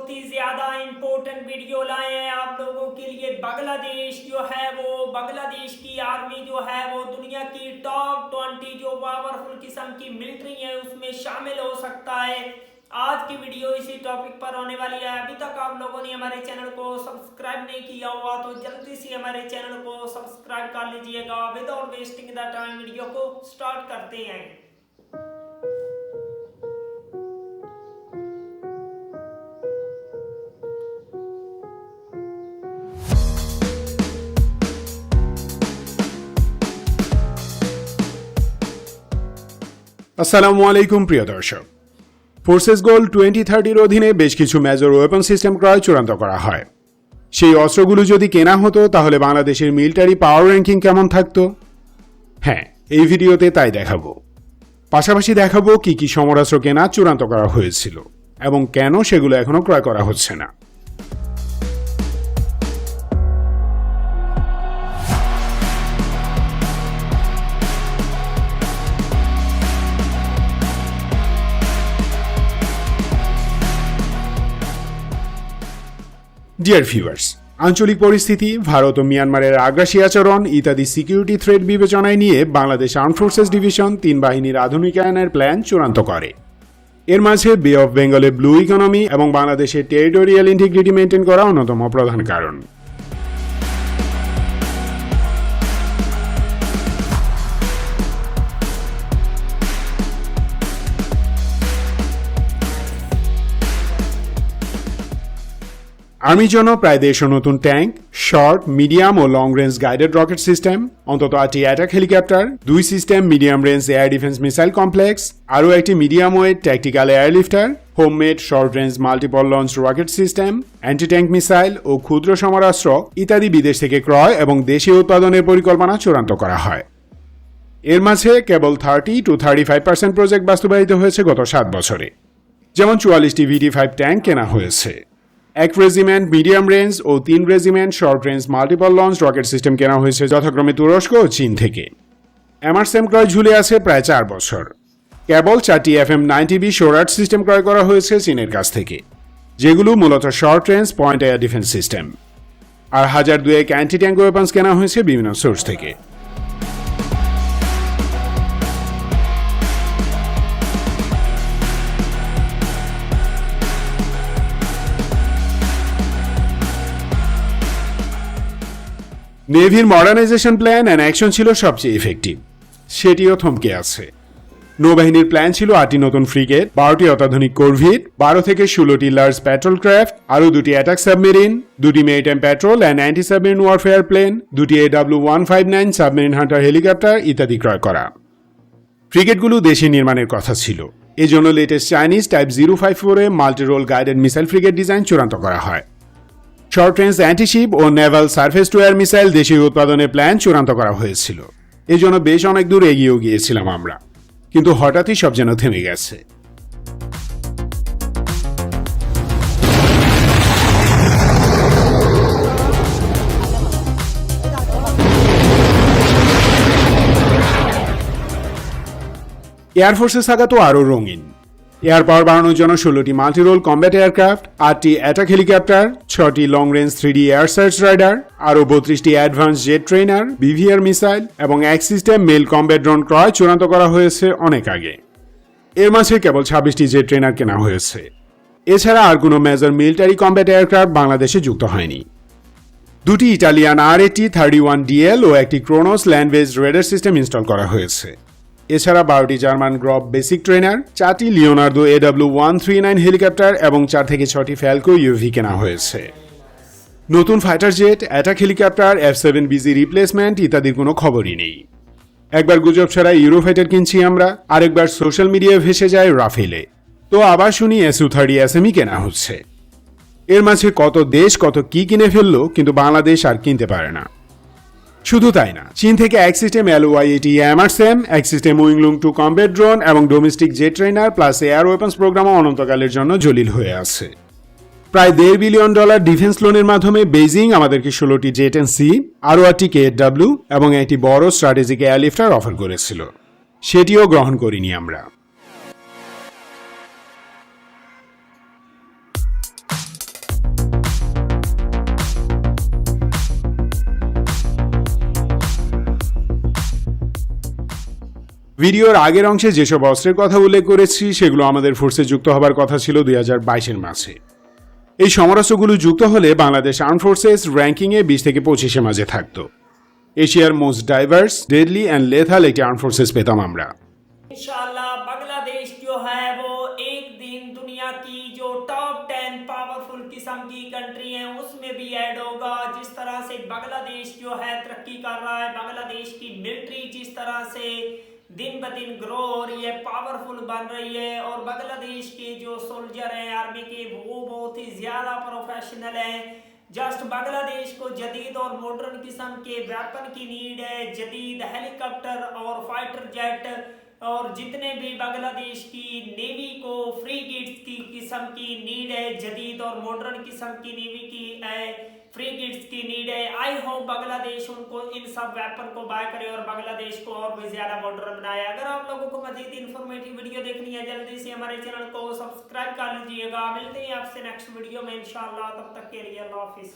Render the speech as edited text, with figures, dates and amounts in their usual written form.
बहुत ही ज्यादा important video लाए हैं आप लोगों के लिए। बांग्लादेश जो है वो बांग्लादेश की आर्मी जो है वो दुनिया की टॉप 20 जो पावरफुल किस्म की मिलिट्री है उसमें शामिल हो सकता है। आज की वीडियो इसी टॉपिक पर होने वाली है। अभी तक आप लोगों ने हमारे चैनल को सब्सक्राइब नहीं किया हुआ तो जल्दी से हमारे चैनल को सब्सक्राइब कर लीजिएगा। Without wasting the time video को स्टार्ट करते हैं। আসসালামু আলাইকুম প্রিয় দর্শক, ফোর্সেস গোল 2030 অধীনে বেশ কিছু মেজর ওয়েপন সিস্টেম ক্রয় চূড়ান্ত করা হয়। সেই অস্ত্রগুলো যদি কেনা হতো তাহলে বাংলাদেশের মিলিটারি পাওয়ার র্যাঙ্কিং কেমন থাকতো? হ্যাঁ, এই ভিডিওতে তাই দেখাবো। পাশাপাশি দেখাবো কি কি সমরাস্ত্র কেনা চূড়ান্ত করা হয়েছিল এবং কেন সেগুলো এখনো ক্রয় করা হচ্ছে না। ডিয়ার ভিউয়ার্স, আঞ্চলিক পরিস্থিতি, ভারত ও মিয়ানমারের আগ্রাসী আচরণ ইত্যাদি সিকিউরিটি থ্রেট বিবেচনায় নিয়ে বাংলাদেশ আর্মড ফোর্সেস ডিভিশন 3 বাহিনীর আধুনিকায়নের প্ল্যান চূড়ান্ত করে। এর মাঝে বে অফ বেঙ্গলের ব্লু ইকোনমি এবং বাংলাদেশের টেরিটোরিয়াল ইন্টিগ্রিটি মেনটেন করা অন্যতম প্রধান কারণ। আর্মির জন্য প্রায় 150 নতুন ট্যাঙ্ক, শর্ট, মিডিয়াম ও long range guided rocket system, অন্তত 8টি attack helicopter, 2 system medium range air defence missile complex, আরও একটি medium weight tactical airlifter, homemade short range multiple launch rocket system, anti tank missile ও ক্ষুদ্র সমরাস্ত্র ইত্যাদি বিদেশ থেকে ক্রয় এবং দেশীয় উৎপাদনের পরিকল্পনা চূড়ান্ত করা হয়। এর মাঝে কেবল 30 to 35% প্রজেক্ট বাস্তবায়িত হয়েছে গত 7 বছরে। যেমন 44টি VT5 ট্যাঙ্ক কেনা হয়েছে, 1 রেজিমেন্ট মিডিয়াম রেঞ্জ ও 3 regiment short range multiple launch rocket system কেনা হয়েছে যথাক্রমে তুরস্ক ও চীন থেকে। এমআরসএম ক্রয় ঝুলে আছে প্রায় 4 বছর। কেবল 4টি FM-90B শোরাট সিস্টেম ক্রয় করা হয়েছে চীনের কাছ থেকে, যেগুলো মূলত short range point air defence system. আর 1002 অ্যান্টি ট্যাঙ্ক ওয়েপন্স কেনা হয়েছে বিভিন্ন সোর্স থেকে। নেভির মডার্নাইজেশন প্ল্যান অ্যান্ড অ্যাকশন ছিল সবচেয়ে ইফেক্টিভ, সেটিও থমকে আছে। নৌবাহিনীর প্ল্যান ছিল 8টি নতুন ফ্রিগেট, 12টি অত্যাধুনিক করভিট, 12 থেকে 16টি লার্জ প্যাট্রোল ক্রাফট, আরও 2টি অ্যাটাক সাবমেরিন, 2টি maritime patrol and anti submarine warfare plane, 2টি AW159 সাবমেরিন হান্টার হেলিকপ্টার ইত্যাদি ক্রয় করা। ফ্রিগেটগুলো দেশে নির্মাণের কথা ছিল, এজন্য latest Chinese type 054 multi role guided missile frigate design চূড়ান্ত করা হয়। শর্ট রেঞ্জ অ্যান্টিশিপ ও naval surface to air missile দেশীয় উৎপাদনের প্ল্যান চূড়ান্ত করা হয়েছিল। এই জন্য বেশ অনেক দূর এগিয়েও গিয়েছিলাম আমরা, কিন্তু হঠাৎই সব যেন থেমে গেছে। এয়ারফোর্সের সাগা তো আরও রঙিন। এয়ার পাওয়ার বাড়ানোর জন্য 16টি মাল্টি রোল কম্ব্যাট এয়ারক্রাফট, 8টি অ্যাটাক হেলিকপ্টার, 6টি long range 3D air search radar, আরও 32টি advance jet trainer, BVR missile এবং 1 সিস্টেম মেল কম্ব্যাট ড্রোন ক্রয় চূড়ান্ত করা হয়েছে অনেক আগে। এর মাঝে কেবল 26টি জেট ট্রেনার কেনা হয়েছে। এছাড়া আর কোনো মেজর মিলিটারি কম্ব্যাট এয়ারক্রাফট বাংলাদেশে যুক্ত হয়নি। 2টি ইটালিয়ান RAT-31DL ও 1টি Kronos land based radar system install করা হয়েছে। এছাড়া 12টি জার্মান গ্রপ বেসিক ট্রেনার, 4টি লিওনার্দো AW139 হেলিকপ্টার এবং 4 থেকে 6টি ফ্যালকো ইউভি কেনা হয়েছে। নতুন fighter jet, attack helicopter, F-7BG replacement ইত্যাদির কোনো খবরই নেই। একবার গুজব ছাড়া ইউরোফাইটার কিনছি আমরা, আরেকবার সোশ্যাল মিডিয়ায় ভেসে যায় রাফেলে, তো আবার শুনি Su-30SM কেনা হচ্ছে। এর মাঝে কত দেশ কত কি কিনে ফেললো, কিন্তু বাংলাদেশ আর কিনতে পারে না। শুধু তাই না, চীন থেকে 1 system LY-80 MRSAM, 1 system Wing Loong 2 combat drone এবং domestic jet trainer plus air weapons প্রোগ্রামও অনন্তকালের জন্য জলিল হয়ে আছে। প্রায় $1.5 বিলিয়ন ডিফেন্স লোনের মাধ্যমে বেইজিং আমাদেরকে 16টি জেট এন্ড সি, আরও 8টি KW এবং একটি বড় স্ট্র্যাটেজিক এয়ারলিফটার অফার করেছিল, সেটিও গ্রহণ করিনি আমরা। ভিডিওর আগের অংশে যেসব অস্ত্রের কথা উল্লেখ করেছি সেগুলো আমাদের ফোর্সে যুক্ত হবার কথা ছিল 2022-এর মাঝে। এই সমরাস্ত্রগুলো যুক্ত হলে বাংলাদেশ আর্ম ফোর্সেস র্যাঙ্কিংয়ে 20 থেকে 25-এর মাঝে থাকতো। এশিয়ার most diverse, deadly and lethal একটি আর্ম ফোর্সেस পেতাম আমরা। इंशाल्लाह बांग्लादेश जो है वो एक दिन दुनिया की जो टॉप 10 पावरफुल किस्म की कंट्री है उसमें भी ऐड होगा। जिस तरह से बांग्लादेश जो है तरक्की कर रहा है, बांग्लादेश की मिलिट्री जिस तरह से दिन ब दिन ग्रो हो रही है, पावरफुल बन रही है, और बांग्लादेश के जो सोल्जर हैं आर्मी के वो बहुत ही ज्यादा प्रोफेशनल हैं। जस्ट बांग्लादेश को जदीद और मॉडर्न किस्म के वेपन की नीड है, जदीद हेलीकॉप्टर और फाइटर जेट, और जितने भी बांग्लादेश की नेवी को फ्रीगेट्स की किस्म की नीड है, जदीद और मॉडर्न किस्म की नेवी की फ्रीगेट्स की नीड है। आई होप बांग्लादेश उनको इन सब वेपन को बाय करे और बांग्लादेश को और भी ज्यादा मॉडर्न बनाए। अगर आप लोगों को मजीद इन्फॉर्मेटिव वीडियो देखनी है जल्दी से हमारे चैनल को सब्सक्राइब कर लीजिएगा। मिलते हैं आपसे नेक्स्ट वीडियो में इंशाल्लाह, तब तक के लिए अल्लाह हाफिज।